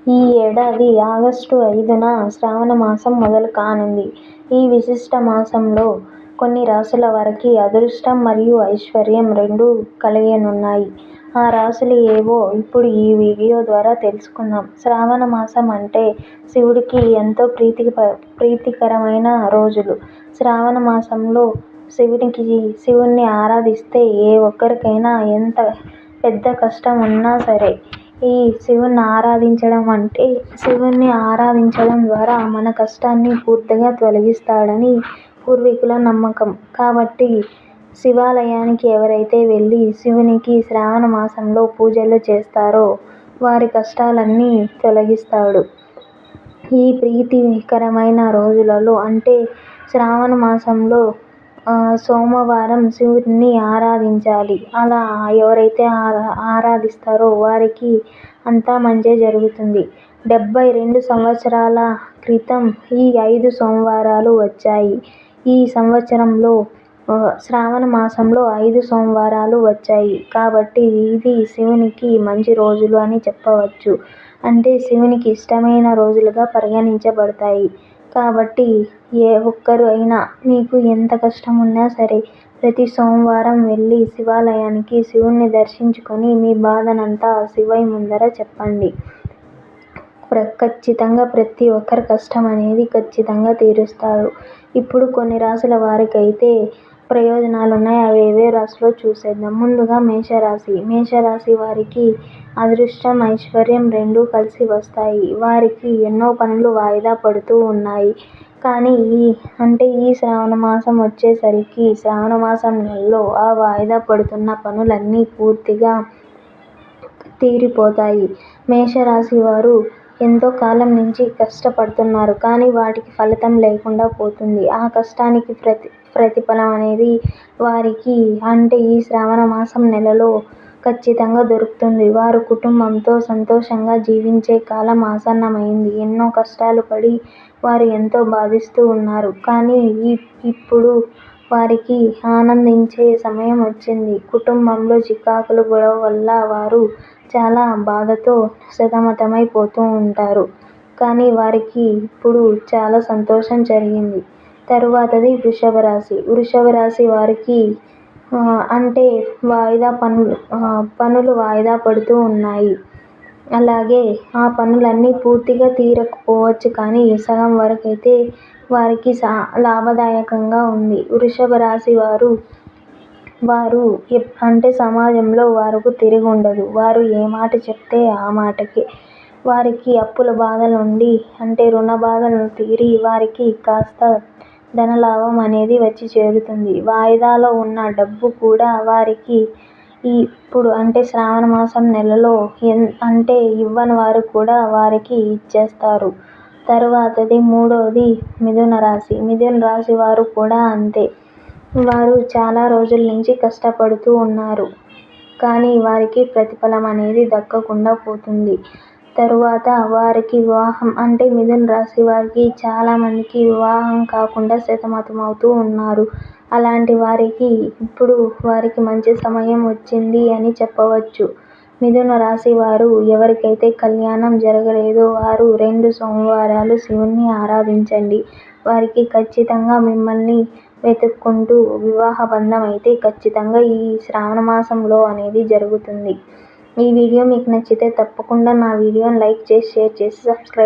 ఈ ఏడాది ఆగస్టు 5న శ్రావణ మాసం మొదలు కానుంది. ఈ విశిష్ట మాసంలో కొన్ని రాశుల వారికి అదృష్టం మరియు ఐశ్వర్యం రెండూ కలగనున్నాయి. ఆ రాశులు ఏవో ఇప్పుడు ఈ వీడియో ద్వారా తెలుసుకుందాం. శ్రావణ మాసం అంటే శివుడికి ఎంతో ప్రీతికరమైన రోజులు. శ్రావణ మాసంలో శివుణ్ణి ఆరాధిస్తే ఏ ఒక్కరికైనా ఎంత పెద్ద కష్టం ఉన్నా సరే ఈ శివుణ్ణి ఆరాధించడం ద్వారా మన కష్టాన్ని పూర్తిగా తొలగిస్తాడని పూర్వీకుల నమ్మకం. కాబట్టి శివాలయానికి ఎవరైతే వెళ్ళి శివునికి శ్రావణ మాసంలో పూజలు చేస్తారో వారి కష్టాలన్నీ తొలగిస్తాడు. ఈ ప్రీతికరమైన రోజులలో అంటే శ్రావణ మాసంలో సోమవారం శివుడిని ఆరాధించాలి. అలా ఎవరైతే ఆరాధిస్తారో వారికి అంతా మంచే జరుగుతుంది. 72 సంవత్సరాల క్రితం ఈ 5 సోమవారాలు వచ్చాయి. ఈ సంవత్సరంలో శ్రావణ మాసంలో 5 సోమవారాలు వచ్చాయి. కాబట్టి ఇది శివునికి మంచి రోజులు అని చెప్పవచ్చు. అంటే శివునికి ఇష్టమైన రోజులుగా పరిగణించబడతాయి. కాబట్టి ఏ ఒక్కరు అయినా మీకు ఎంత కష్టం ఉన్నా సరే ప్రతి సోమవారం వెళ్ళి శివాలయానికి శివుణ్ణి దర్శించుకొని మీ బాధనంతా శివయ్య ముందర చెప్పండి. ఖచ్చితంగా ప్రతి ఒక్కరి కష్టం అనేది ఖచ్చితంగా తీరుస్తాడు. ఇప్పుడు కొన్ని రాశుల వారికైతే ప్రయోజనాలున్నాయి. అవి ఏవే రాశులో చూసేద్దాం. ముందుగా మేషరాశి. మేషరాశి వారికి అదృష్టం, ఐశ్వర్యం రెండూ కలిసి వస్తాయి. వారికి ఎన్నో పనులు వాయిదా పడుతూ ఉన్నాయి. కానీ ఈ శ్రావణ మాసం వచ్చేసరికి శ్రావణ మాసం నెలలో ఆ వాయిదా పడుతున్న పనులన్నీ పూర్తిగా తీరిపోతాయి. మేషరాశి వారు ఎంతో కాలం నుంచి కష్టపడుతున్నారు. కానీ వాటికి ఫలితం లేకుండా పోతుంది. ఆ కష్టానికి ప్రతిఫలం అనేది వారికి ఈ శ్రావణ మాసం నెలలో ఖచ్చితంగా దొరుకుతుంది. వారు కుటుంబంతో సంతోషంగా జీవించే కాలం ఆసన్నమైంది. ఎన్నో కష్టాలు పడి వారు ఎంతో బాధిస్తూ ఉన్నారు. కానీ ఇప్పుడు వారికి ఆనందించే సమయం వచ్చింది. కుటుంబంలో చికాకులు, గొడవ వల్ల వారు చాలా బాధతో సతమతమైపోతూ ఉంటారు. కానీ వారికి ఇప్పుడు చాలా సంతోషం జరిగింది. తరువాతది వృషభ రాశి. వృషభ రాశి వారికి పనులు వాయిదా పడుతూ ఉన్నాయి. అలాగే ఆ పనులన్నీ పూర్తిగా తీరకపోవచ్చు. కానీ సగం వరకైతే వారికి లాభదాయకంగా ఉంది. వృషభ రాశి వారు సమాజంలో వారికి తిరుగుండదు. వారు ఏ మాట చెప్తే ఆ మాటకే. వారికి అప్పుల బాధల నుండి రుణ బాధలు తీరి వారికి కాస్త ధనలాభం అనేది వచ్చి చేరుతుంది. వాయిదాలో ఉన్న డబ్బు కూడా వారికి ఇప్పుడు శ్రావణ మాసం నెలలో ఇవ్వని వారు కూడా వారికి ఇచ్చేస్తారు. తరువాతది మూడవది మిథున రాశి. మిథున రాశి వారు కూడా అంతే. వారు చాలా రోజుల నుంచి కష్టపడుతూ ఉన్నారు. కానీ వారికి ప్రతిఫలం అనేది దక్కకుండా పోతుంది. తరువాత వారికి వివాహం మిథున రాశి వారికి చాలా మందికి వివాహం కాకుండా సతమతమవుతూ ఉన్నారు. అలాంటి వారికి ఇప్పుడు వారికి మంచి సమయం వచ్చింది అని చెప్పవచ్చు. మిథున రాశి వారు ఎవరికైతే కళ్యాణం జరగలేదో వారు 2 సోమవారాలు శివుణ్ణి ఆరాధించండి. వారికి ఖచ్చితంగా మిమ్మల్ని వెతుక్కుంటూ వివాహ బంధం అయితే ఖచ్చితంగా ఈ శ్రావణ మాసంలో అనేది జరుగుతుంది. ఈ వీడియో మీకు నచ్చితే తప్పకుండా నా వీడియోని లైక్ చేసి, షేర్ చేసి, సబ్స్క్రైబ్